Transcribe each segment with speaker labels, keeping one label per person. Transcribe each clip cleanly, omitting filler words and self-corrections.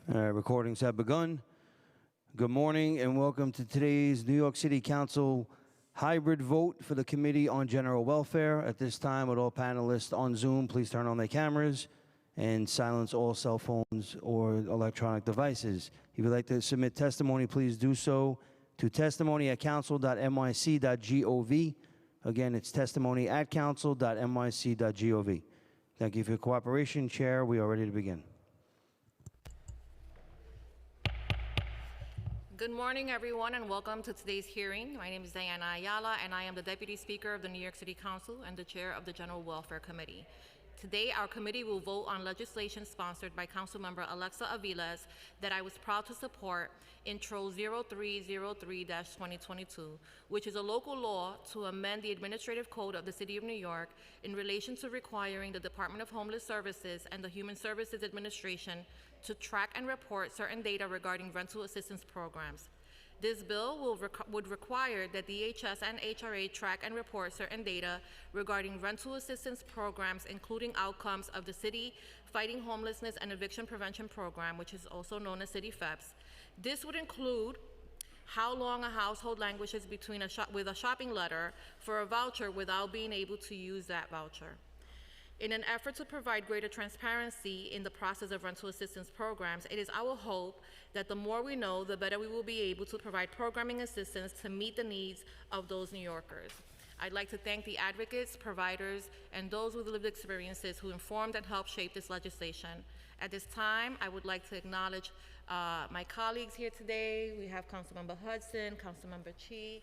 Speaker 1: Recordings have begun. Good morning and welcome to today's New York City Council hybrid vote for the Committee on General Welfare. At this time, with all panelists on Zoom, please turn on their cameras and silence all cell phones or electronic devices. If you'd like to submit testimony, please do so to testimony@council.nyc.gov. Again, it's testimony@council.nyc.gov. Thank you for your cooperation. Chair, we are ready to begin.
Speaker 2: Good morning, everyone, and welcome to today's hearing. My name is Diana Ayala, and I am the Deputy Speaker of the New York City Council and the Chair of the General Welfare Committee. Today, our committee will vote on legislation sponsored by Councilmember Alexa Aviles that I was proud to support, Intro 0303-2022, which is a local law to amend the Administrative Code of the City of New York in relation to requiring the Department of Homeless Services and the Human Services Administration to track and report certain data regarding rental assistance programs. This bill would require that DHS and HRA track and report certain data regarding rental assistance programs, including outcomes of the City Fighting Homelessness and Eviction Prevention Program, which is also known as City FEPS. This would include how long a household languishes between with a shopping letter for a voucher without being able to use that voucher. In an effort to provide greater transparency in the process of rental assistance programs, it is our hope that the more we know, the better we will be able to provide programming assistance to meet the needs of those New Yorkers. I'd like to thank the advocates, providers, and those with lived experiences who informed and helped shape this legislation. At this time, I would like to acknowledge my colleagues here today. We have Councilmember Hudson, Councilmember Chi,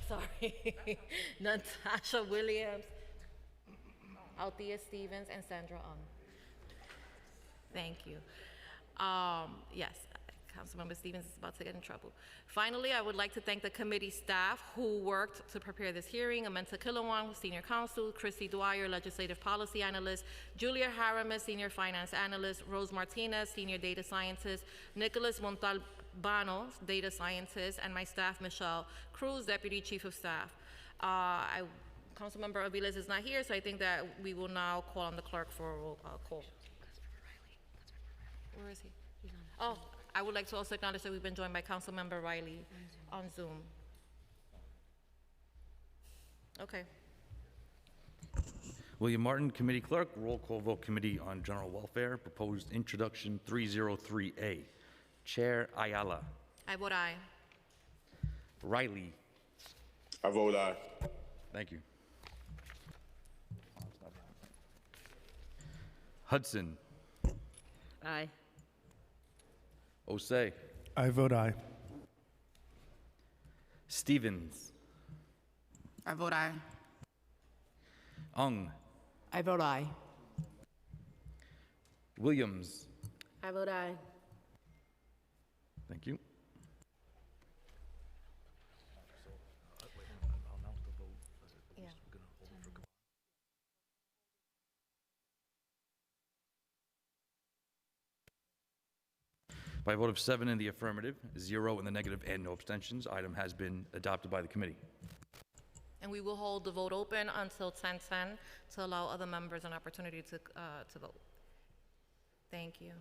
Speaker 2: sorry, Natasha Williams, Althea Stevens, and Sandra Ung. Thank you. Yes, Councilmember Stevens is about to get in trouble. Finally, I would like to thank the committee staff who worked to prepare this hearing: Amenta Kilawan, Senior Counsel; Christy Dwyer, Legislative Policy Analyst; Julia Haramis, Senior Finance Analyst; Rose Martinez, Senior Data Scientist; Nicholas Montalbano, Data Scientist; and my staff, Michelle Cruz, Deputy Chief of Staff. Councilmember Aviles is not here, so I think that we will now call on the clerk for a roll call. Where is he? Oh, I would like to also acknowledge that we've been joined by Councilmember Riley on Zoom. Okay.
Speaker 3: William Martin, Committee Clerk. Roll call vote, Committee on General Welfare. Proposed Introduction 303A. Chair Ayala.
Speaker 2: I vote aye.
Speaker 3: Riley.
Speaker 4: I vote aye.
Speaker 3: Thank you. Hudson.
Speaker 5: Aye.
Speaker 3: Osei.
Speaker 6: I vote aye.
Speaker 3: Stevens.
Speaker 5: I vote aye.
Speaker 3: Ung.
Speaker 5: I vote aye.
Speaker 3: Williams.
Speaker 5: I vote aye.
Speaker 3: Thank you. By a vote of 7 in the affirmative, 0 in the negative, and no abstentions, item has been adopted by the committee.
Speaker 2: And we will hold the vote open until 10:10 to allow other members an opportunity to vote. Thank you.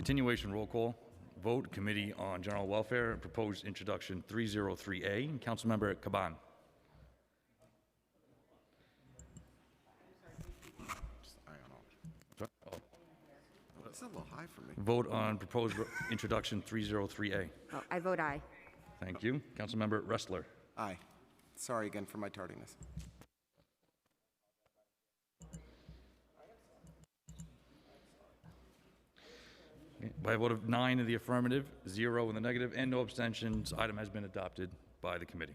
Speaker 3: Continuation roll call. Vote Committee on General Welfare, proposed introduction 303A. Councilmember Caban.
Speaker 6: It's a little high for me.
Speaker 3: Vote on proposed introduction 303A.
Speaker 5: Oh, I vote aye.
Speaker 3: Thank you. Councilmember Ressler.
Speaker 6: Aye. Sorry again for my tardiness.
Speaker 3: By a vote of 9 in the affirmative, 0 in the negative, and no abstentions, item has been adopted by the committee.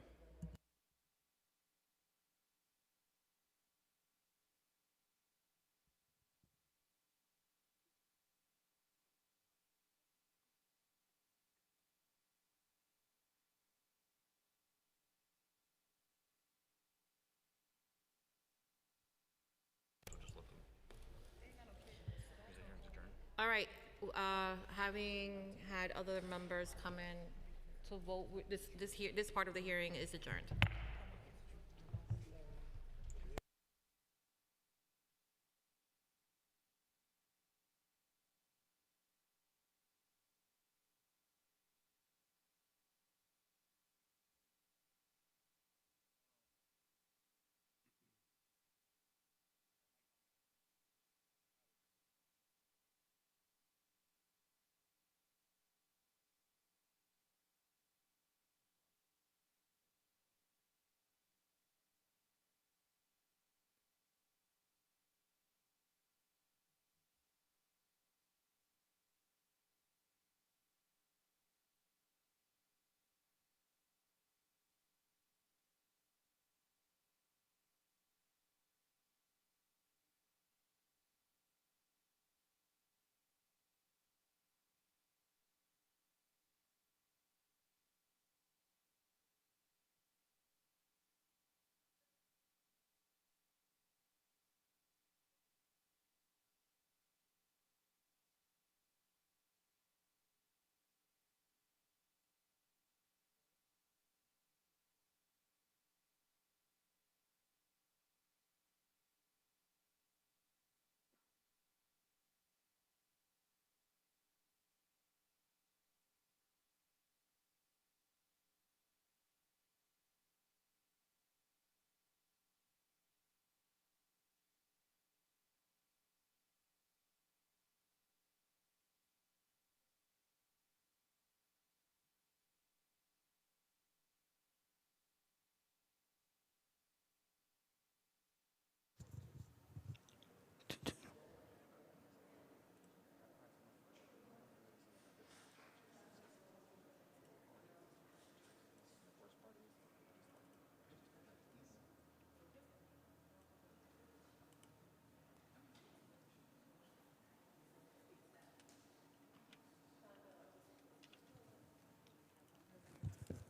Speaker 2: All right, having had other members come in to vote, this part of the hearing is adjourned.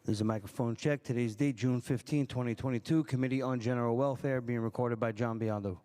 Speaker 1: There's a microphone check. Today's date, June 15, 2022. Committee on General Welfare being recorded by John Biondo.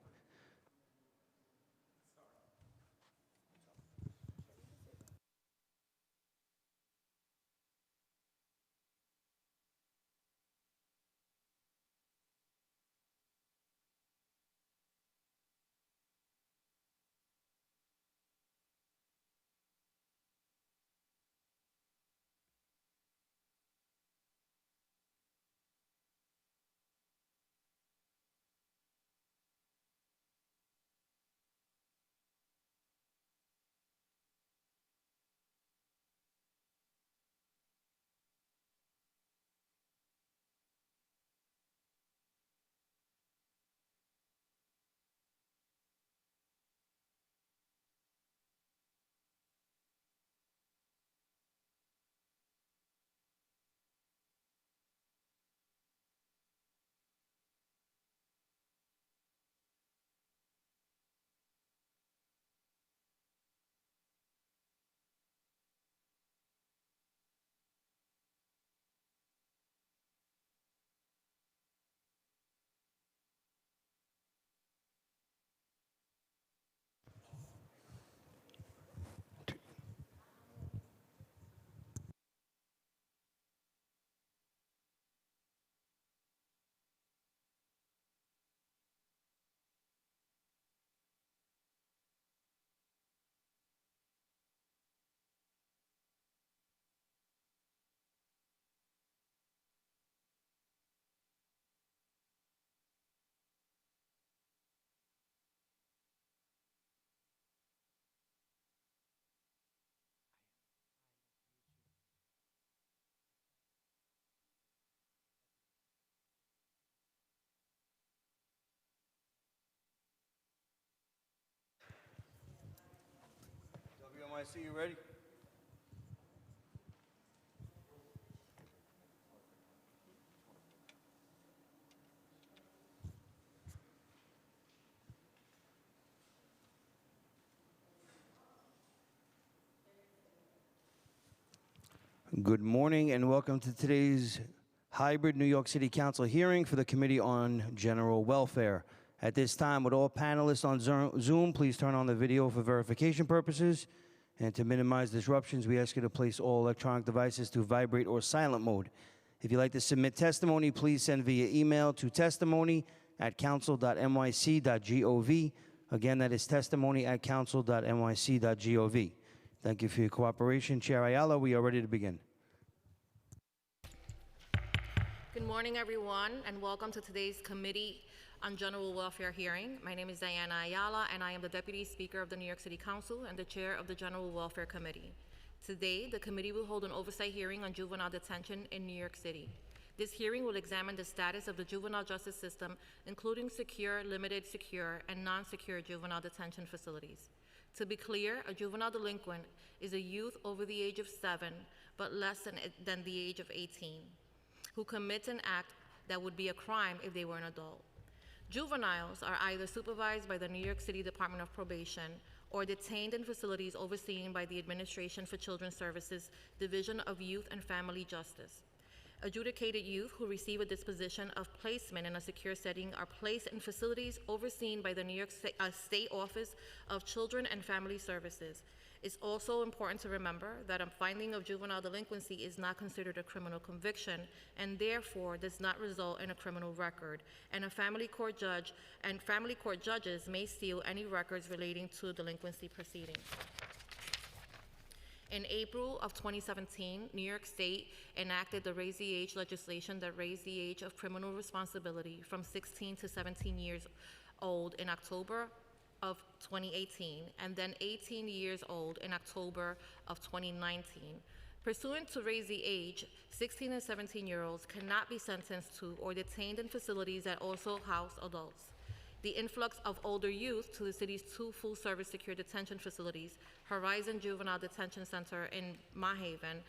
Speaker 1: NYC, you ready? Good morning and welcome to today's hybrid New York City Council hearing for the Committee on General Welfare. At this time, would all panelists on Zoom please turn on the video for verification purposes? And to minimize disruptions, we ask you to place all electronic devices to vibrate or silent mode. If you'd like to submit testimony, please send via email to testimony@council.nyc.gov. Again, that is testimony@council.nyc.gov. Thank you for your cooperation. Chair Ayala, we are ready to begin.
Speaker 2: Good morning, everyone, and welcome to today's Committee on General Welfare hearing. My name is Diana Ayala, and I am the Deputy Speaker of the New York City Council and the Chair of the General Welfare Committee. Today, the committee will hold an oversight hearing on juvenile detention in New York City. This hearing will examine the status of the juvenile justice system, including secure, limited secure, and non-secure juvenile detention facilities. To be clear, a juvenile delinquent is a youth over the age of 7, but less than the age of 18, who commits an act that would be a crime if they were an adult. Juveniles are either supervised by the New York City Department of Probation or detained in facilities overseen by the Administration for Children's Services Division of Youth and Family Justice. Adjudicated youth who receive a disposition of placement in a secure setting are placed in facilities overseen by the New York State Office of Children and Family Services. It's also important to remember that a finding of juvenile delinquency is not considered a criminal conviction and therefore does not result in a criminal record, and a family court judge and family court judges may seal any records relating to delinquency proceedings. In April of 2017, New York State enacted the Raise the Age legislation that raised the age of criminal responsibility from 16 to 17 years old in October of 2018, and then 18 years old in October of 2019. Pursuant to Raise the Age, 16 and 17-year-olds cannot be sentenced to or detained in facilities that also house adults. The influx of older youth to the city's two full-service secure detention facilities, Horizon Juvenile Detention Center in Mahaven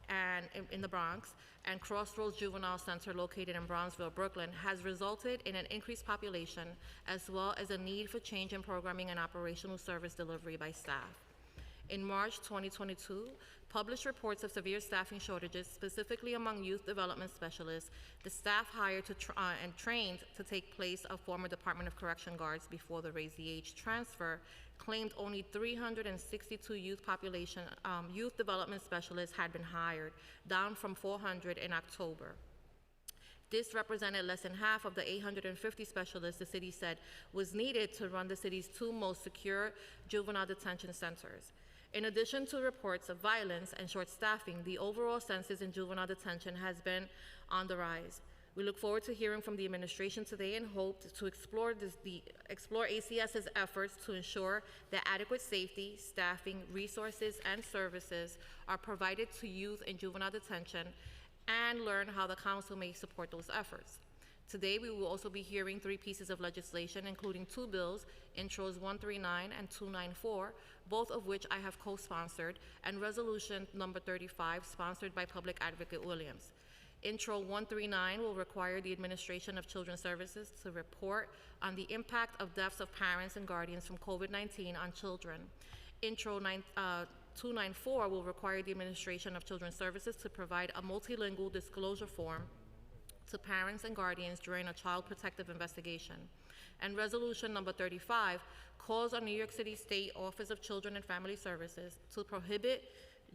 Speaker 2: and in the Bronx, and Crossroads Juvenile Center located in Bronzeville, Brooklyn, has resulted in an increased population as well as a need for change in programming and operational service delivery by staff. In March 2022, published reports of severe staffing shortages, specifically among youth development specialists, the staff hired and trained to take place of former Department of Correction guards before the Raise the Age transfer, claimed only 362 youth development specialists had been hired, down from 400 in October. This represented less than half of the 850 specialists the city said was needed to run the city's two most secure juvenile detention centers. In addition to reports of violence and short staffing, the overall census in juvenile detention has been on the rise. We look forward to hearing from the administration today and hope to explore ACS's efforts to ensure that adequate safety, staffing, resources, and services are provided to youth in juvenile detention and learn how the council may support those efforts. Today, we will also be hearing 3 pieces of legislation, including 2 bills, Intros 139 and 294, both of which I have co-sponsored, and Resolution number 35, sponsored by Public Advocate Williams. Intro 139 will require the Administration of Children's Services to report on the impact of deaths of parents and guardians from COVID-19 on children. Intro 294 will require the Administration of Children's Services to provide a multilingual disclosure form to parents and guardians during a child protective investigation. And Resolution number 35 calls on New York City State Office of Children and Family Services to prohibit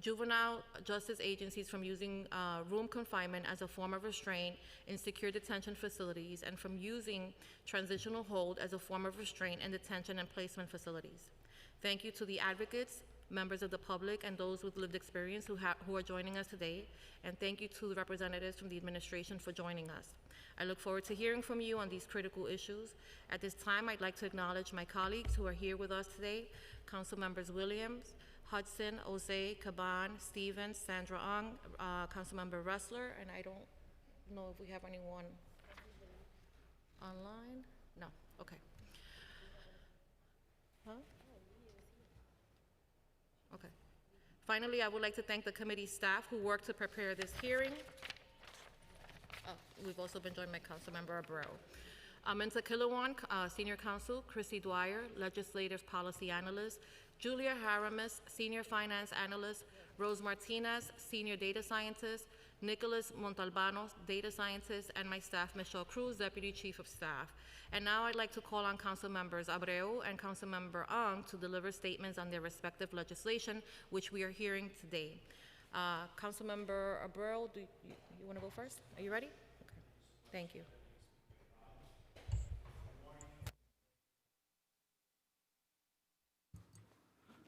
Speaker 2: juvenile justice agencies from using room confinement as a form of restraint in secure detention facilities and from using transitional hold as a form of restraint in detention and placement facilities. Thank you to the advocates, members of the public, and those with lived experience who are joining us today. And thank you to the representatives from the administration for joining us. I look forward to hearing from you on these critical issues. At this time, I'd like to acknowledge my colleagues who are here with us today, Council Members Williams, Hudson, Jose, Caban, Stevens, Sandra Ong, Councilmember Ressler, and I don't know if we have anyone online. No, okay. Huh? Okay. Finally, I would like to thank the committee staff who worked to prepare this hearing. We've also been joined by Councilmember Abreu. Minta Kilawan, Senior Counsel, Chrissy Dwyer, Legislative Policy Analyst, Julia Haramis, Senior Finance Analyst, Rose Martinez, Senior Data Scientist, Nicholas Montalbano, Data Scientist, and my staff, Michelle Cruz, Deputy Chief of Staff. And now I'd like to call on Council Members Abreu and Councilmember Ang to deliver statements on their respective legislation, which we are hearing today. Councilmember Abreu, you want to go first? Are you ready? Okay. Thank you.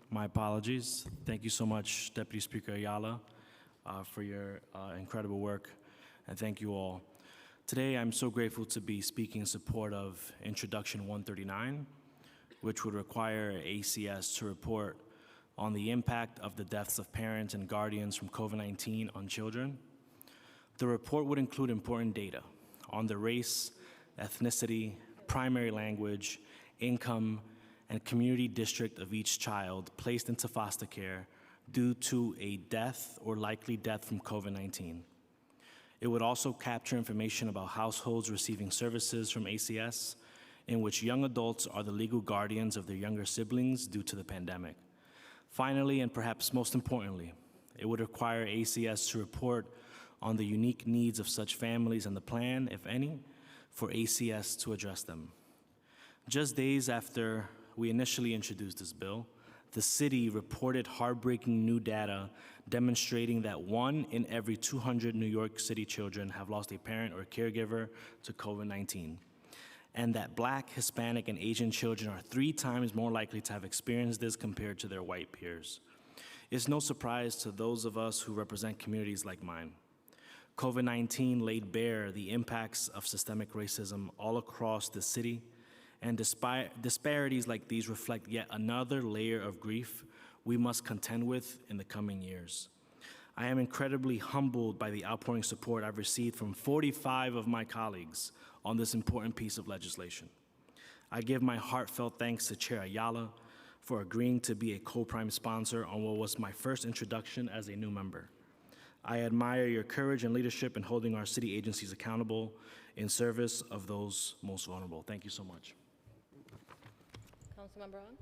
Speaker 7: My apologies. Thank you so much, Deputy Speaker Ayala, for your incredible work, and thank you all. Today, I'm so grateful to be speaking in support of Introduction 139, which would require ACS to report on the impact of the deaths of parents and guardians from COVID-19 on children. The report would include important data on the race, ethnicity, primary language, income, and community district of each child placed into foster care due to a death or likely death from COVID-19. It would also capture information about households receiving services from ACS in which young adults are the legal guardians of their younger siblings due to the pandemic. Finally, and perhaps most importantly, it would require ACS to report on the unique needs of such families and the plan, if any, for ACS to address them. Just days after we initially introduced this bill, the city reported heartbreaking new data demonstrating that 1 in every 200 New York City children have lost a parent or caregiver to COVID-19, and that Black, Hispanic, and Asian children are 3 times more likely to have experienced this compared to their white peers. It's no surprise to those of us who represent communities like mine. COVID-19 laid bare the impacts of systemic racism all across the city, and disparities like these reflect yet another layer of grief we must contend with in the coming years. I am incredibly humbled by the outpouring support I've received from 45 of my colleagues on this important piece of legislation. I give my heartfelt thanks to Chair Ayala for agreeing to be a co-prime sponsor on what was my first introduction as a new member. I admire your courage and leadership in holding our city agencies accountable in service of those most vulnerable. Thank you so much.
Speaker 2: Councilmember Ang?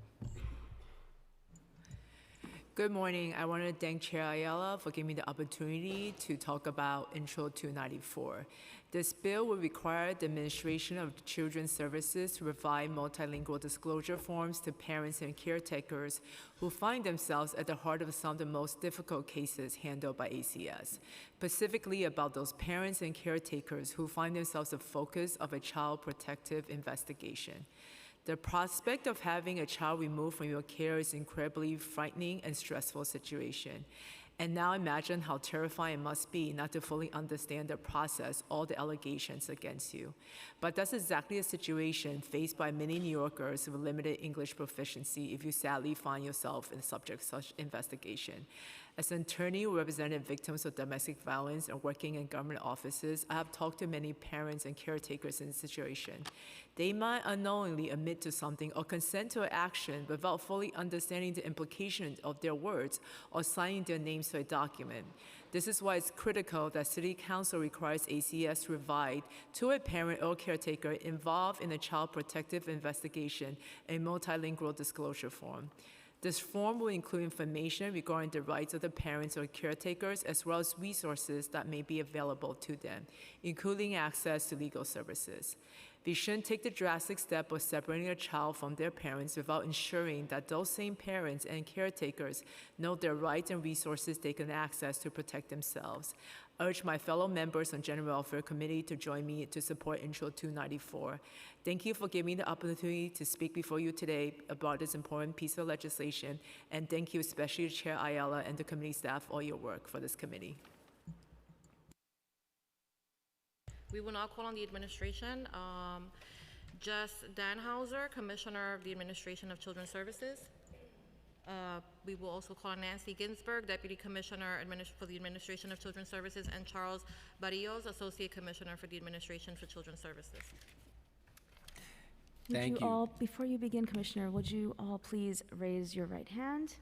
Speaker 5: Good morning. I want to thank Chair Ayala for giving me the opportunity to talk about Intro 294. This bill will require the Administration of Children's Services to provide multilingual disclosure forms to parents and caretakers who find themselves at the heart of some of the most difficult cases handled by ACS, specifically about those parents and caretakers who find themselves the focus of a child protective investigation. The prospect of having a child removed from your care is an incredibly frightening and stressful situation. And now imagine how terrifying it must be not to fully understand the process, all the allegations against you. But that's exactly the situation faced by many New Yorkers with limited English proficiency if you sadly find yourself in the subject of such investigation. As an attorney who represented victims of domestic violence and working in government offices, I have talked to many parents and caretakers in this situation. They might unknowingly admit to something or consent to an action without fully understanding the implications of their words or signing their names to a document. This is why it's critical that City Council requires ACS to provide to a parent or caretaker involved in a child protective investigation a multilingual disclosure form. This form will include information regarding the rights of the parents or caretakers, as well as resources that may be available to them, including access to legal services. We shouldn't take the drastic step of separating a child from their parents without ensuring that those same parents and caretakers know their rights and resources they can access to protect themselves. I urge my fellow members on General Welfare Committee to join me to support Intro 294. Thank you for giving me the opportunity to speak before you today about this important piece of legislation, and thank you especially to Chair Ayala and the committee staff for all your work for this committee.
Speaker 2: We will now call on the administration. Jess Danhauser, Commissioner of the Administration of Children's Services. We will also call on Nancy Ginsburg, Deputy Commissioner for the Administration of Children's Services, and Charles Barrios, Associate Commissioner for the Administration for Children's Services.
Speaker 8: Thank you all, before you begin, Commissioner, would you all please raise your right hand?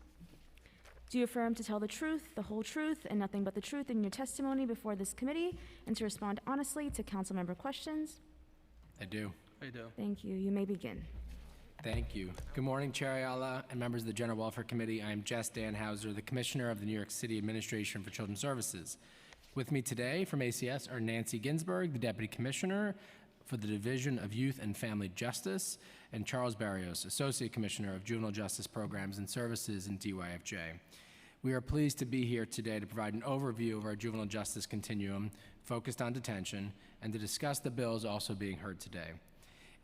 Speaker 8: Do you affirm to tell the truth, the whole truth, and nothing but the truth in your testimony before this committee, and to respond honestly to council member questions?
Speaker 9: I do.
Speaker 8: Thank you. You may begin.
Speaker 9: Thank you. Good morning, Chair Ayala and members of the General Welfare Committee. I am Jess Danhauser, the Commissioner of the New York City Administration for Children's Services. With me today from ACS are Nancy Ginsburg, the Deputy Commissioner for the Division of Youth and Family Justice, and Charles Barrios, Associate Commissioner of Juvenile Justice Programs and Services in DYFJ. We are pleased to be here today to provide an overview of our juvenile justice continuum focused on detention and to discuss the bills also being heard today.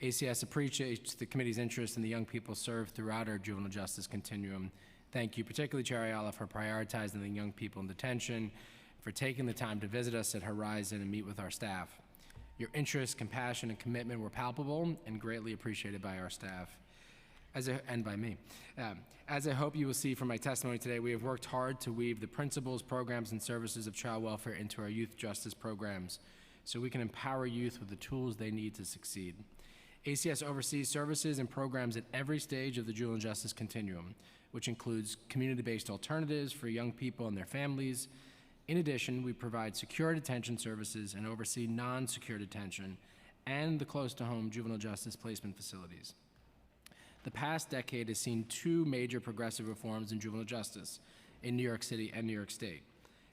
Speaker 9: ACS appreciates the committee's interest in the young people served throughout our juvenile justice continuum. Thank you, particularly Chair Ayala, for prioritizing the young people in detention, for taking the time to visit us at Horizon and meet with our staff. Your interest, compassion, and commitment were palpable and greatly appreciated by our staff, and by me. As I hope you will see from my testimony today, we have worked hard to weave the principles, programs, and services of child welfare into our youth justice programs so we can empower youth with the tools they need to succeed. ACS oversees services and programs at every stage of the juvenile justice continuum, which includes community-based alternatives for young people and their families. In addition, we provide secure detention services and oversee non-secure detention and the close-to-home juvenile justice placement facilities. The past decade has seen two major progressive reforms in juvenile justice in New York City and New York State.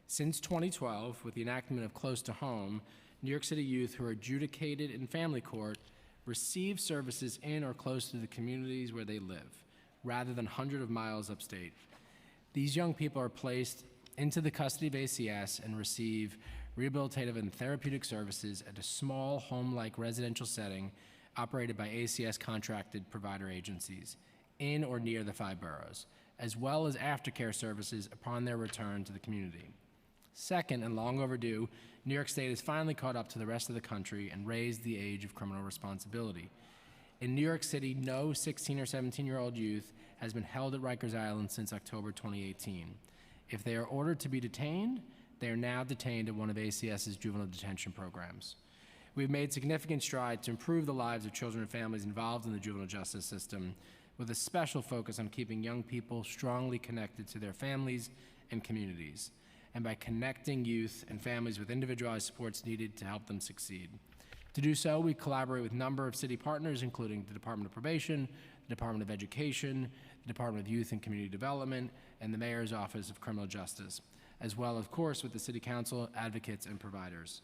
Speaker 9: Since 2012, with the enactment of Close to Home, New York City youth who are adjudicated in family court receive services in or close to the communities where they live, rather than hundreds of miles upstate. These young people are placed into the custody of ACS and receive rehabilitative and therapeutic services at a small home-like residential setting operated by ACS contracted provider agencies in or near the 5 boroughs, as well as aftercare services upon their return to the community. Second, and long overdue, New York State has finally caught up to the rest of the country and raised the age of criminal responsibility. In New York City, no 16 or 17-year-old youth has been held at Rikers Island since October 2018. If they are ordered to be detained, they are now detained at one of ACS's juvenile detention programs. We've made significant strides to improve the lives of children and families involved in the juvenile justice system, with a special focus on keeping young people strongly connected to their families and communities, and by connecting youth and families with individualized supports needed to help them succeed. To do so, we collaborate with a number of city partners, including the Department of Probation, the Department of Education, the Department of Youth and Community Development, and the Mayor's Office of Criminal Justice, as well, of course, with the City Council, advocates, and providers.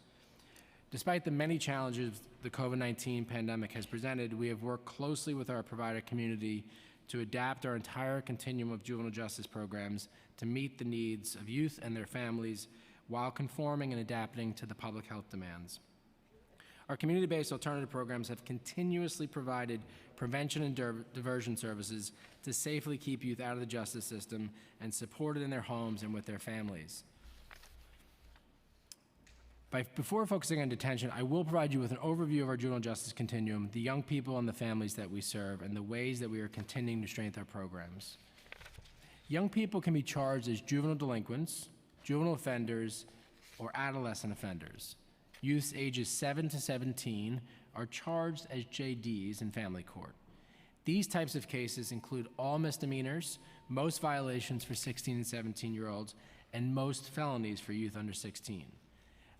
Speaker 9: Despite the many challenges the COVID-19 pandemic has presented, we have worked closely with our provider community to adapt our entire continuum of juvenile justice programs to meet the needs of youth and their families while conforming and adapting to the public health demands. Our community-based alternative programs have continuously provided prevention and diversion services to safely keep youth out of the justice system and supported in their homes and with their families. Before focusing on detention, I will provide you with an overview of our juvenile justice continuum, the young people and the families that we serve, and the ways that we are continuing to strengthen our programs. Young people can be charged as juvenile delinquents, juvenile offenders, or adolescent offenders. Youths ages 7 to 17 are charged as JDs in family court. These types of cases include all misdemeanors, most violations for 16 and 17-year-olds, and most felonies for youth under 16.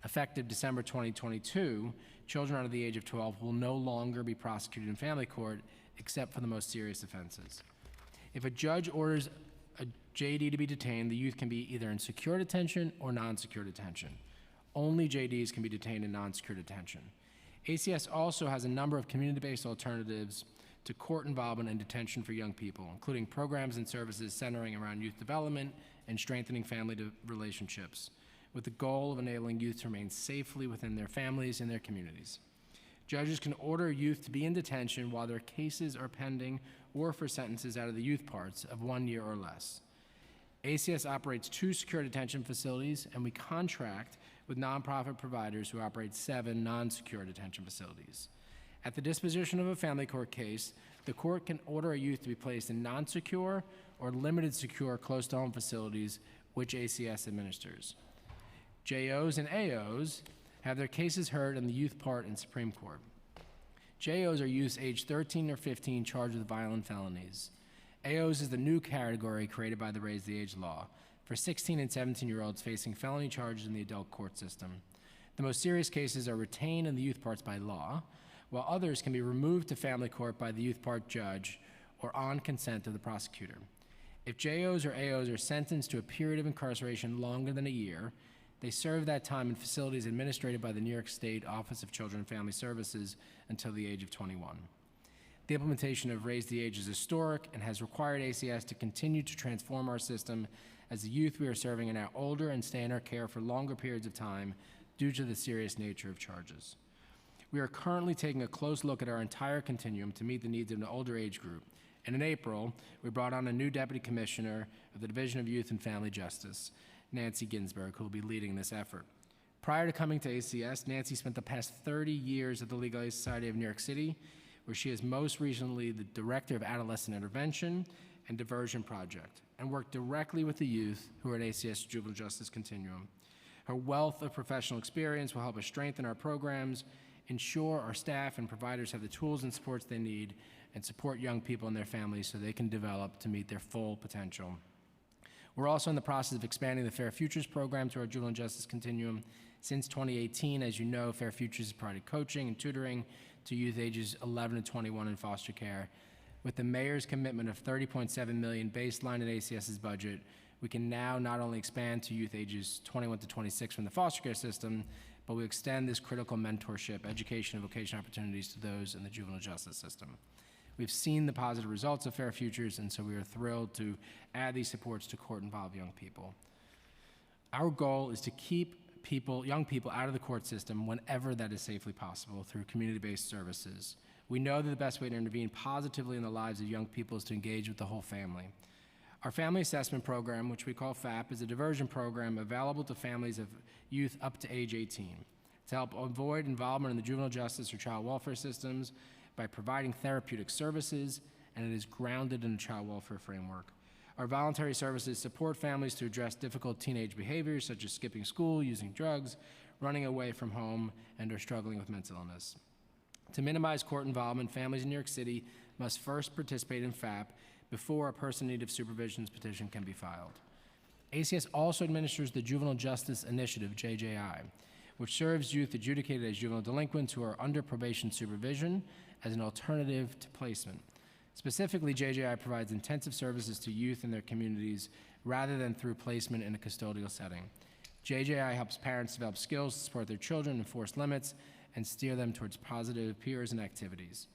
Speaker 9: Effective December 2022, children under the age of 12 will no longer be prosecuted in family court except for the most serious offenses. If a judge orders a JD to be detained, the youth can be either in secure detention or non-secure detention. Only JDs can be detained in non-secure detention. ACS also has a number of community-based alternatives to court involvement and detention for young people, including programs and services centering around youth development and strengthening family relationships, with the goal of enabling youth to remain safely within their families and their communities. Judges can order youth to be in detention while their cases are pending or for sentences out of the youth parts of 1 year or less. ACS operates 2 secure detention facilities, and we contract with nonprofit providers who operate 7 non-secure detention facilities. At the disposition of a family court case, the court can order a youth to be placed in non-secure or limited secure close-to-home facilities, which ACS administers. JOs and AOs have their cases heard in the youth part in Supreme Court. JOs are youths aged 13 or 15 charged with violent felonies. AOs is the new category created by the Raise the Age law for 16 and 17-year-olds facing felony charges in the adult court system. The most serious cases are retained in the youth parts by law, while others can be removed to family court by the youth part judge or on consent of the prosecutor. If JOs or AOs are sentenced to a period of incarceration longer than a year, they serve that time in facilities administered by the New York State Office of Children and Family Services until the age of 21. The implementation of Raise the Age is historic and has required ACS to continue to transform our system as the youth we are serving are now older and stay in our care for longer periods of time due to the serious nature of charges. We are currently taking a close look at our entire continuum to meet the needs of an older age group. And in April, we brought on a new Deputy Commissioner of the Division of Youth and Family Justice, Nancy Ginsburg, who will be leading this effort. Prior to coming to ACS, Nancy spent the past 30 years at the Legal Aid Society of New York City, where she is most recently the Director of Adolescent Intervention and Diversion Project, and worked directly with the youth who are in ACS Juvenile Justice Continuum. Her wealth of professional experience will help us strengthen our programs, ensure our staff and providers have the tools and supports they need, and support young people and their families so they can develop to meet their full potential. We're also in the process of expanding the Fair Futures program to our juvenile justice continuum. Since 2018, as you know, Fair Futures has provided coaching and tutoring to youth ages 11 to 21 in foster care. With the mayor's commitment of $30.7 million baseline in ACS's budget, we can now not only expand to youth ages 21 to 26 from the foster care system, but we extend this critical mentorship, education, and vocation opportunities to those in the juvenile justice system. We've seen the positive results of Fair Futures, and so we are thrilled to add these supports to court-involved young people. Our goal is to keep young people out of the court system whenever that is safely possible through community-based services. We know that the best way to intervene positively in the lives of young people is to engage with the whole family. Our Family Assessment Program, which we call FAP, is a diversion program available to families of youth up to age 18 to help avoid involvement in the juvenile justice or child welfare systems by providing therapeutic services, and it is grounded in a child welfare framework. Our voluntary services support families to address difficult teenage behaviors such as skipping school, using drugs, running away from home, and or struggling with mental illness. To minimize court involvement, families in New York City must first participate in FAP before a person in need of supervision's petition can be filed. ACS also administers the Juvenile Justice Initiative, JJI, which serves youth adjudicated as juvenile delinquents who are under probation supervision as an alternative to placement. Specifically, JJI provides intensive services to youth in their communities rather than through placement in a custodial setting. JJI helps parents develop skills to support their children, enforce limits, and steer them towards positive peers and activities.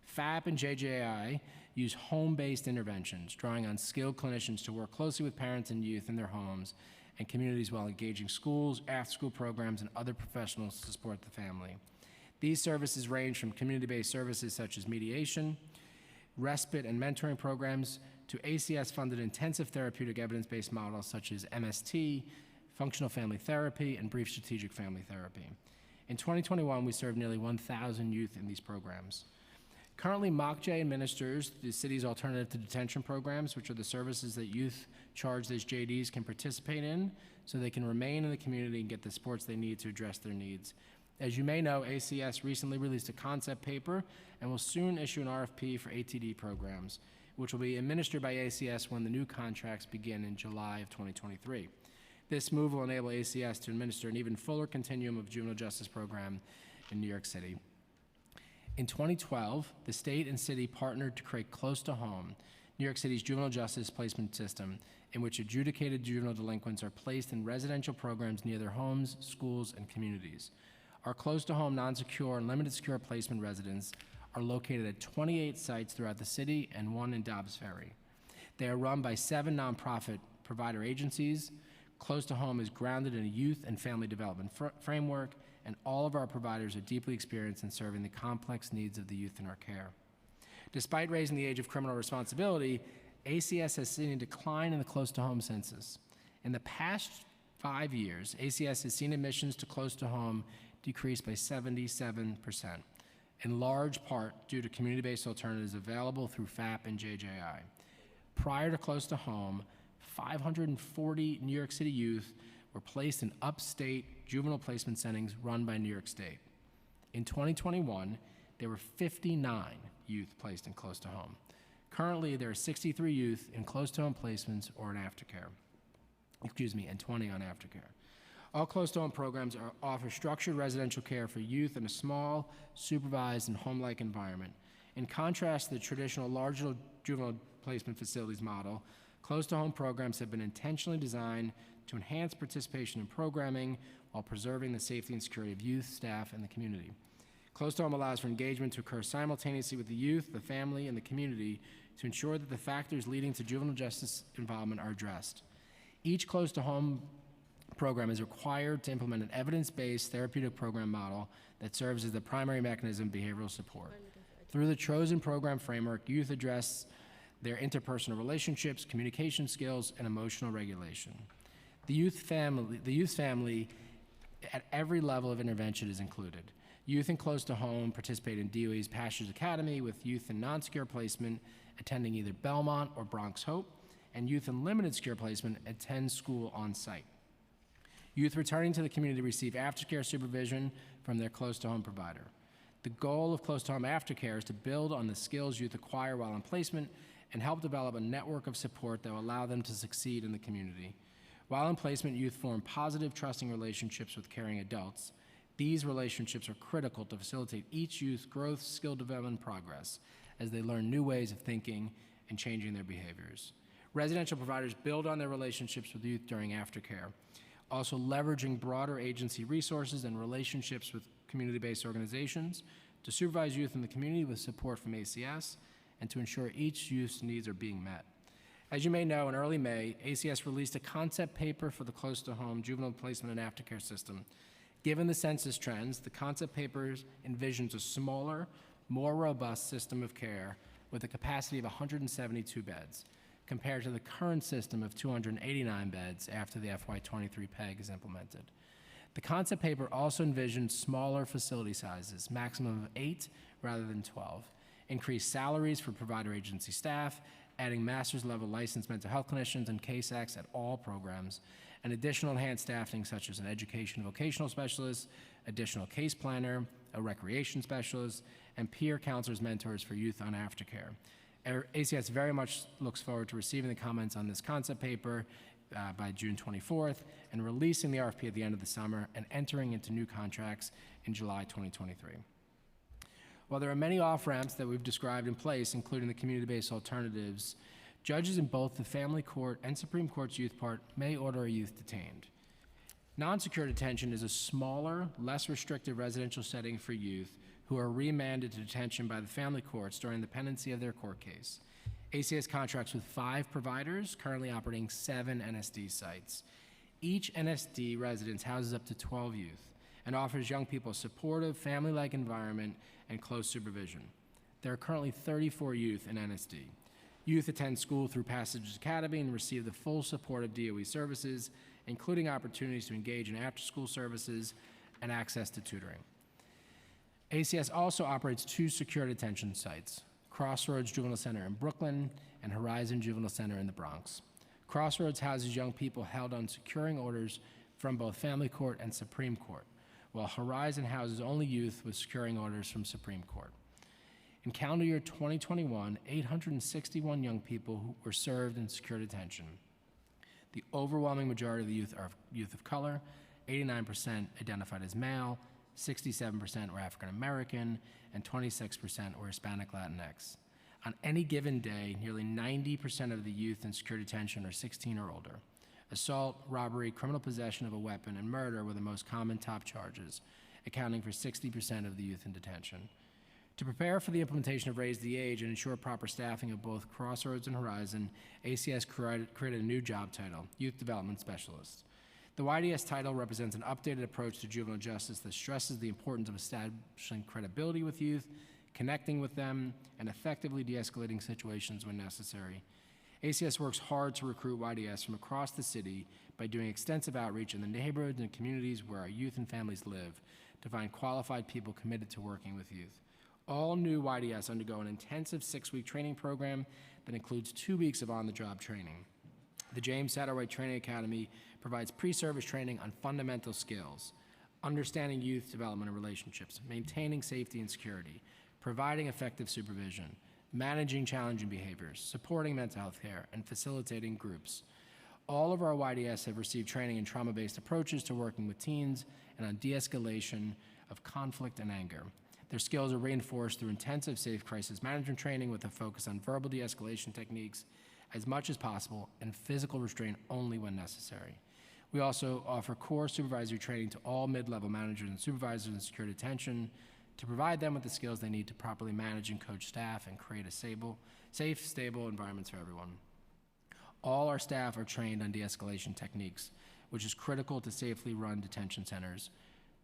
Speaker 9: FAP and JJI use home-based interventions, drawing on skilled clinicians to work closely with parents and youth in their homes and communities while engaging schools, after-school programs, and other professionals to support the family. These services range from community-based services such as mediation, respite, and mentoring programs to ACS-funded intensive therapeutic evidence-based models such as MST, functional family therapy, and brief strategic family therapy. In 2021, we served nearly 1,000 youth in these programs. Currently, MOCJ administers the city's alternative to detention programs, which are the services that youth charged as JDs can participate in so they can remain in the community and get the supports they need to address their needs. As you may know, ACS recently released a concept paper and will soon issue an RFP for ATD programs, which will be administered by ACS when the new contracts begin in July of 2023. This move will enable ACS to administer an even fuller continuum of juvenile justice program in New York City. In 2012, the state and city partnered to create Close to Home, New York City's juvenile justice placement system, in which adjudicated juvenile delinquents are placed in residential programs near their homes, schools, and communities. Our Close to Home non-secure and limited secure placement residents are located at 28 sites throughout the city and one in Dobbs Ferry. They are run by 7 nonprofit provider agencies. Close to Home is grounded in a youth and family development framework, and all of our providers are deeply experienced in serving the complex needs of the youth in our care. Despite raising the age of criminal responsibility, ACS has seen a decline in the Close to Home census. In the past 5 years, ACS has seen admissions to Close to Home decrease by 77%, in large part due to community-based alternatives available through FAP and JJI. Prior to Close to Home, 540 New York City youth were placed in upstate juvenile placement settings run by New York State. In 2021, there were 59 youth placed in Close to Home. Currently, there are 63 youth in close-to-home placements or in aftercare. And 20 on aftercare. All close-to-home programs offer structured residential care for youth in a small, supervised, and home-like environment. In contrast to the traditional larger juvenile placement facilities model, close-to-home programs have been intentionally designed to enhance participation in programming while preserving the safety and security of youth, staff, and the community. Close-to-home allows for engagement to occur simultaneously with the youth, the family, and the community to ensure that the factors leading to juvenile justice involvement are addressed. Each close-to-home program is required to implement an evidence-based therapeutic program model that serves as the primary mechanism of behavioral support. Through the chosen program framework, youth address their interpersonal relationships, communication skills, and emotional regulation. The youth family at every level of intervention is included. Youth in close to home participate in DOE's Pastures Academy, with youth in non-secure placement attending either Belmont or Bronx Hope, and youth in limited secure placement attend school on site. Youth returning to the community receive aftercare supervision from their close to home provider. The goal of close to home aftercare is to build on the skills youth acquire while in placement and help develop a network of support that will allow them to succeed in the community. While in placement, youth form positive, trusting relationships with caring adults. These relationships are critical to facilitate each youth's growth, skill development, and progress as they learn new ways of thinking and changing their behaviors. Residential providers build on their relationships with youth during aftercare, also leveraging broader agency resources and relationships with community-based organizations to supervise youth in the community with support from ACS and to ensure each youth's needs are being met. As you may know, in early May, ACS released a concept paper for the close-to-home juvenile placement and aftercare system. Given the census trends, the concept paper envisions a smaller, more robust system of care with a capacity of 172 beds, compared to the current system of 289 beds after the FY23 PEG is implemented. The concept paper also envisioned smaller facility sizes, maximum of 8 rather than 12, increased salaries for provider agency staff, adding master's level licensed mental health clinicians and CASACs at all programs, and additional enhanced staffing such as an education vocational specialist, additional case planner, a recreation specialist, and peer counselors, mentors for youth on aftercare. ACS very much looks forward to receiving the comments on this concept paper by June 24th and releasing the RFP at the end of the summer and entering into new contracts in July 2023. While there are many off-ramps that we've described in place, including the community-based alternatives, judges in both the family court and Supreme Court's youth part may order a youth detained. Non-secure detention is a smaller, less restrictive residential setting for youth who are remanded to detention by the family courts during the pendency of their court case. ACS contracts with 5 providers, currently operating 7 NSD sites. Each NSD residence houses up to 12 youth and offers young people a supportive, family-like environment and close supervision. There are currently 34 youth in NSD. Youth attend school through Passages Academy and receive the full support of DOE services, including opportunities to engage in after-school services and access to tutoring. ACS also operates 2 secure detention sites, Crossroads Juvenile Center in Brooklyn and Horizon Juvenile Center in the Bronx. Crossroads houses young people held on securing orders from both family court and Supreme Court, while Horizon houses only youth with securing orders from Supreme Court. In calendar year 2021, 861 young people who were served in secure detention. The overwhelming majority of the youth are youth of color, 89% identified as male, 67% were African American, and 26% were Hispanic Latinx. On any given day, nearly 90% of the youth in secure detention are 16 or older. Assault, robbery, criminal possession of a weapon, and murder were the most common top charges, accounting for 60% of the youth in detention. To prepare for the implementation of Raise the Age and ensure proper staffing of both Crossroads and Horizon, ACS created a new job title, Youth Development Specialist. The YDS title represents an updated approach to juvenile justice that stresses the importance of establishing credibility with youth, connecting with them, and effectively de-escalating situations when necessary. ACS works hard to recruit YDS from across the city by doing extensive outreach in the neighborhoods and communities where our youth and families live to find qualified people committed to working with youth. All new YDS undergo an intensive 6-week training program that includes 2 weeks of on-the-job training. The James Satterwhite Training Academy provides pre-service training on fundamental skills, understanding youth development and relationships, maintaining safety and security, providing effective supervision, managing challenging behaviors, supporting mental health care, and facilitating groups. All of our YDS have received training in trauma-based approaches to working with teens and on de-escalation of conflict and anger. Their skills are reinforced through intensive safe crisis management training with a focus on verbal de-escalation techniques as much as possible and physical restraint only when necessary. We also offer core supervisory training to all mid-level managers and supervisors in secure detention to provide them with the skills they need to properly manage and coach staff and create a safe, stable environments for everyone. All our staff are trained on de-escalation techniques, which is critical to safely run detention centers.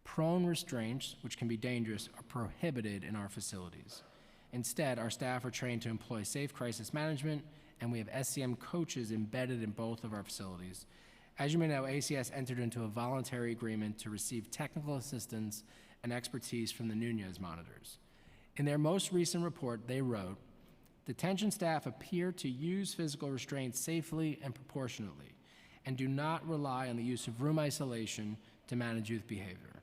Speaker 9: Prone restraints, which can be dangerous, are prohibited in our facilities. Instead, our staff are trained to employ safe crisis management, and we have SCM coaches embedded in both of our facilities. As you may know, ACS entered into a voluntary agreement to receive technical assistance and expertise from the Nunez monitors. In their most recent report, they wrote, "Detention staff appear to use physical restraint safely and proportionately, and do not rely on the use of room isolation to manage youth behavior,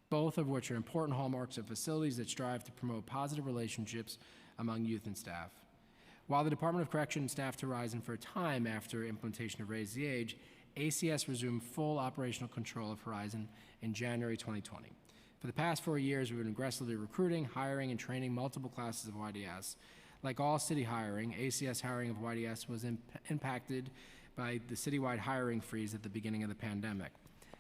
Speaker 9: both of which are important hallmarks of facilities that strive to promote positive relationships among youth and staff." While the Department of Corrections staffed Horizon for a time after implementation of Raise the Age, ACS resumed full operational control of Horizon in January 2020. For the past 4 years, we've been aggressively recruiting, hiring, and training multiple classes of YDS. Like all city hiring, ACS hiring of YDS was impacted by the citywide hiring freeze at the beginning of the pandemic.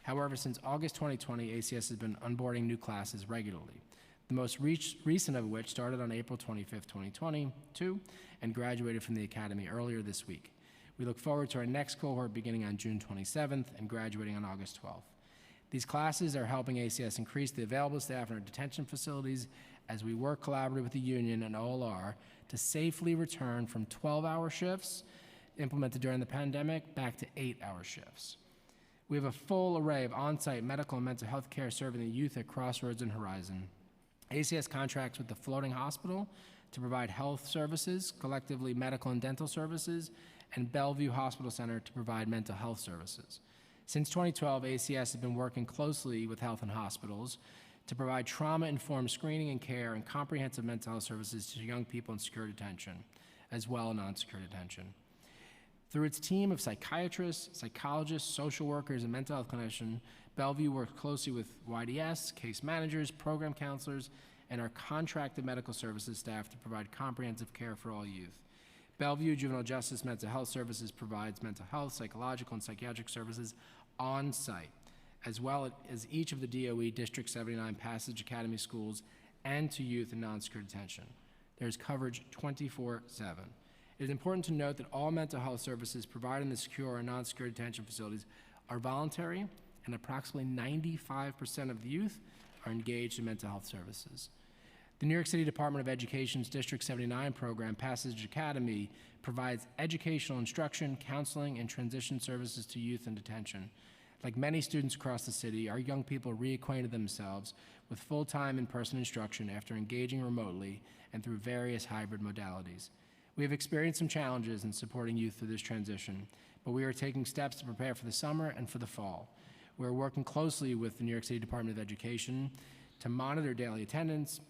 Speaker 9: However, since August 2020, ACS has been onboarding new classes regularly, the most recent of which started on April 25th, 2022, and graduated from the Academy earlier this week. We look forward to our next cohort beginning on June 27th and graduating on August 12th. These classes are helping ACS increase the available staff in our detention facilities as we work collaboratively with the union and OLR to safely return from 12-hour shifts implemented during the pandemic back to 8-hour shifts. We have a full array of on-site medical and mental health care serving the youth at Crossroads and Horizon. ACS contracts with the Floating Hospital to provide health services, collectively medical and dental services, and Bellevue Hospital Center to provide mental health services. Since 2012, ACS has been working closely with health and hospitals to provide trauma-informed screening and care and comprehensive mental health services to young people in secure detention, as well as non-secure detention. Through its team of psychiatrists, psychologists, social workers, and mental health clinicians, Bellevue works closely with YDS, case managers, program counselors, and our contracted medical services staff to provide comprehensive care for all youth. Bellevue Juvenile Justice Mental Health Services provides mental health, psychological, and psychiatric services on site, as well as each of the DOE District 79 Passage Academy schools and to youth in non-secure detention. There's coverage 24/7. It is important to note that all mental health services provided in the secure and non-secure detention facilities are voluntary, and approximately 95% of the youth are engaged in mental health services. The New York City Department of Education's District 79 program, Passage Academy, provides educational instruction, counseling, and transition services to youth in detention. Like many students across the city, our young people reacquainted themselves with full-time in-person instruction after engaging remotely and through various hybrid modalities. We have experienced some challenges in supporting youth through this transition, but we are taking steps to prepare for the summer and for the fall. We are working closely with the New York City Department of Education to monitor daily attendance,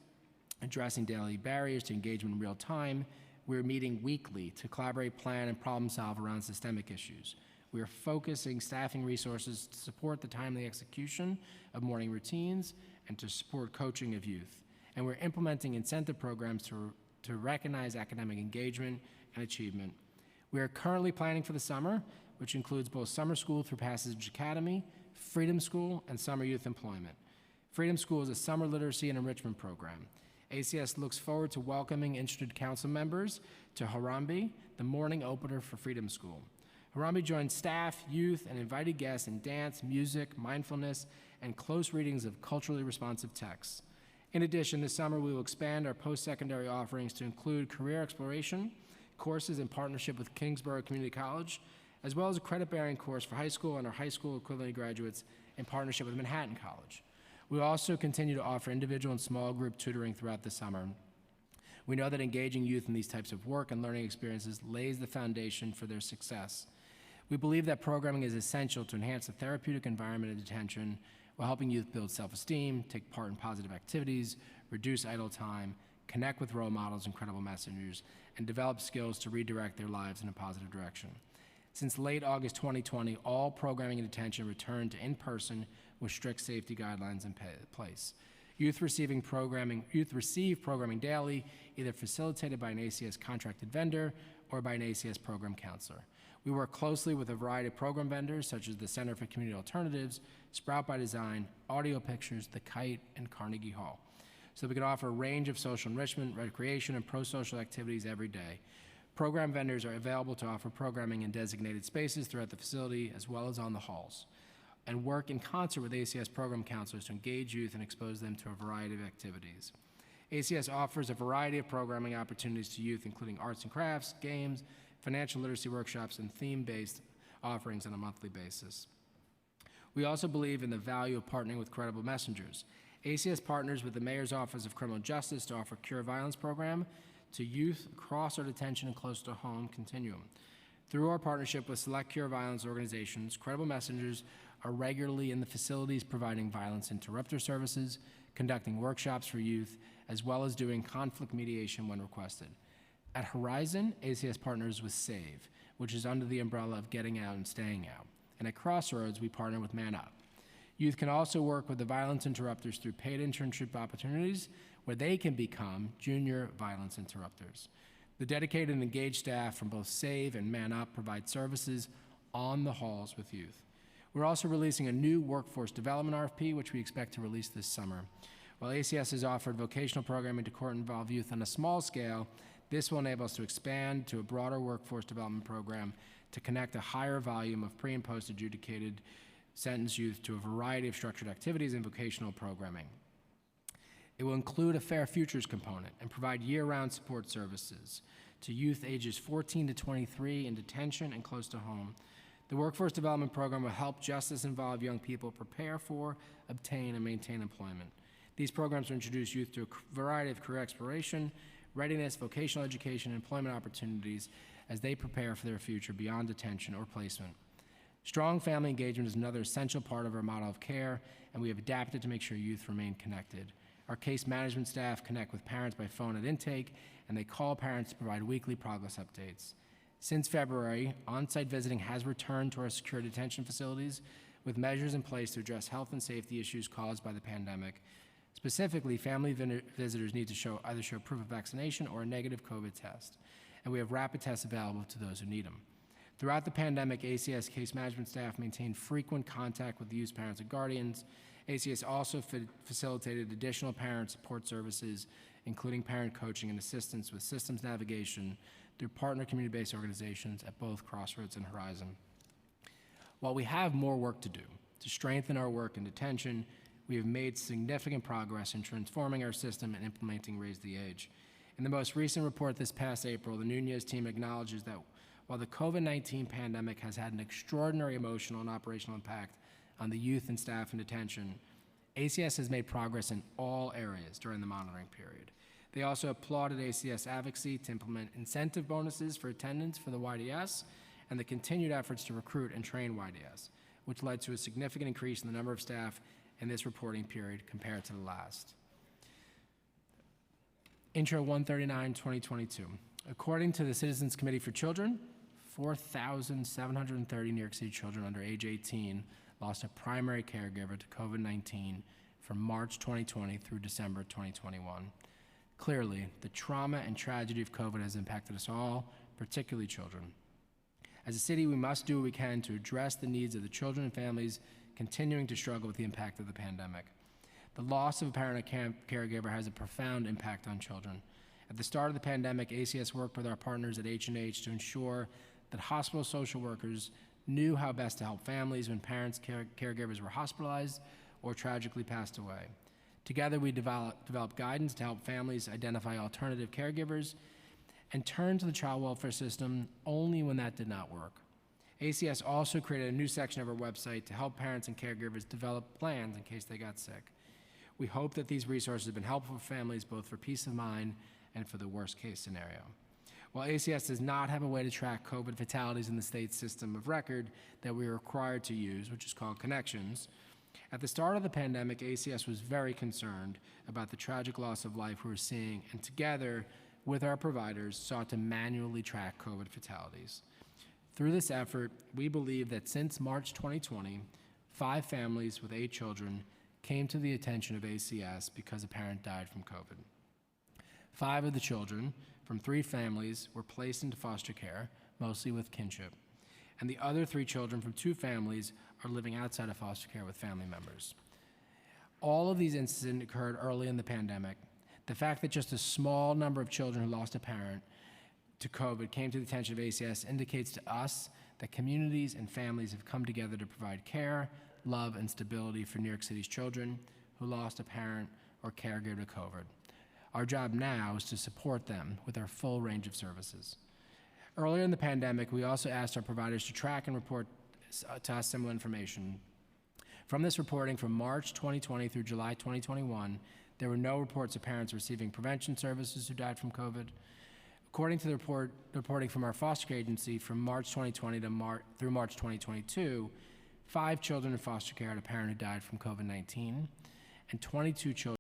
Speaker 9: addressing daily barriers to engagement in real time. We're meeting weekly to collaborate, plan, and problem solve around systemic issues. We are focusing staffing resources to support the timely execution of morning routines and to support coaching of youth. And we're implementing incentive programs to recognize academic engagement and achievement. We are currently planning for the summer, which includes both summer school through Passage Academy, Freedom School, and summer youth employment. Freedom School is a summer literacy and enrichment program. ACS looks forward to welcoming interested council members to Harambe, the morning opener for Freedom School. Harambe joins staff, youth, and invited guests in dance, music, mindfulness, and close readings of culturally responsive texts. In addition, this summer we will expand our post-secondary offerings to include career exploration, courses in partnership with Kingsborough Community College, as well as a credit-bearing course for high school and our high school equivalent graduates in partnership with Manhattan College. We will also continue to offer individual and small group tutoring throughout the summer. We know that engaging youth in these types of work and learning experiences lays the foundation for their success. We believe that programming is essential to enhance the therapeutic environment of detention while helping youth build self-esteem, take part in positive activities, reduce idle time, connect with role models and credible messengers, and develop skills to redirect their lives in a positive direction. Since late August 2020, all programming and detention returned to in-person with strict safety guidelines in place. Youth receive programming daily, either facilitated by an ACS contracted vendor or by an ACS program counselor. We work closely with a variety of program vendors such as the Center for Community Alternatives, Sprout by Design, Audio Pictures, The Kite, and Carnegie Hall, so we can offer a range of social enrichment, recreation, and pro-social activities every day. Program vendors are available to offer programming in designated spaces throughout the facility as well as on the halls, and work in concert with ACS program counselors to engage youth and expose them to a variety of activities. ACS offers a variety of programming opportunities to youth, including arts and crafts, games, financial literacy workshops, and theme-based offerings on a monthly basis. We also believe in the value of partnering with credible messengers. ACS partners with the Mayor's Office of Criminal Justice to offer Cure Violence program to youth across our detention and close to home continuum. Through our partnership with select Cure Violence organizations, credible messengers are regularly in the facilities providing violence interrupter services, conducting workshops for youth, as well as doing conflict mediation when requested. At Horizon, ACS partners with SAVE, which is under the umbrella of Getting Out and Staying Out. And at Crossroads, we partner with Man Up. Youth can also work with the violence interrupters through paid internship opportunities where they can become junior violence interrupters. The dedicated and engaged staff from both SAVE and Man Up provide services on the halls with youth. We're also releasing a new workforce development RFP, which we expect to release this summer. While ACS has offered vocational programming to court-involved youth on a small scale, this will enable us to expand to a broader workforce development program to connect a higher volume of pre- and post-adjudicated sentence youth to a variety of structured activities and vocational programming. It will include a Fair Futures component and provide year-round support services to youth ages 14 to 23 in detention and close to home. The Workforce Development Program will help justice-involved young people prepare for, obtain, and maintain employment. These programs will introduce youth to a variety of career exploration, readiness, vocational education, and employment opportunities as they prepare for their future beyond detention or placement. Strong family engagement is another essential part of our model of care, and we have adapted to make sure youth remain connected. Our case management staff connect with parents by phone at intake, and they call parents to provide weekly progress updates. Since February, on-site visiting has returned to our secure detention facilities with measures in place to address health and safety issues caused by the pandemic. Specifically, family visitors need to either show proof of vaccination or a negative COVID test, and we have rapid tests available to those who need them. Throughout the pandemic, ACS case management staff maintained frequent contact with the youth's parents and guardians. ACS also facilitated additional parent support services, including parent coaching and assistance with systems navigation through partner community-based organizations at both Crossroads and Horizon. While we have more work to do to strengthen our work in detention, we have made significant progress in transforming our system and implementing Raise the Age. In the most recent report this past April, the Nunez team acknowledges that while the COVID-19 pandemic has had an extraordinary emotional and operational impact on the youth and staff in detention, ACS has made progress in all areas during the monitoring period. They also applauded ACS advocacy to implement incentive bonuses for attendance for the YDS and the continued efforts to recruit and train YDS, which led to a significant increase in the number of staff in this reporting period compared to the last. Intro 139-2022. According to the Citizens Committee for Children, 4,730 New York City children under age 18 lost a primary caregiver to COVID-19 from March 2020 through December 2021. Clearly, the trauma and tragedy of COVID has impacted us all, particularly children. As a city, we must do what we can to address the needs of the children and families continuing to struggle with the impact of the pandemic. The loss of a parent or caregiver has a profound impact on children. At the start of the pandemic, ACS worked with our partners at H&H to ensure that hospital social workers knew how best to help families when parents, caregivers were hospitalized or tragically passed away. Together, we developed guidance to help families identify alternative caregivers and turn to the child welfare system only when that did not work. ACS also created a new section of our website to help parents and caregivers develop plans in case they got sick. We hope that these resources have been helpful for families both for peace of mind and for the worst case scenario. While ACS does not have a way to track COVID fatalities in the state system of record that we are required to use, which is called Connections, At the start of the pandemic, ACS was very concerned about the tragic loss of life we were seeing, and together with our providers sought to manually track COVID fatalities. Through this effort, we believe that since March 2020, 5 families with 8 children came to the attention of ACS because a parent died from COVID. 5 of the children from 3 families were placed into foster care, mostly with kinship, and the other 3 children from 2 families are living outside of foster care with family members. All of these incidents occurred early in the pandemic. The fact that just a small number of children who lost a parent to COVID came to the attention of ACS indicates to us that communities and families have come together to provide care, love, and stability for New York City's children who lost a parent or caregiver to COVID. Our job now is to support them with our full range of services. Earlier in the pandemic, we also asked our providers to track and report to us similar information. From this reporting from March 2020 through July 2021, there were no reports of parents receiving prevention services who died from COVID. According to the reporting from our foster care agency from March 2020 through March 2022, 5 children in foster care had a parent who died from COVID-19, and 22 children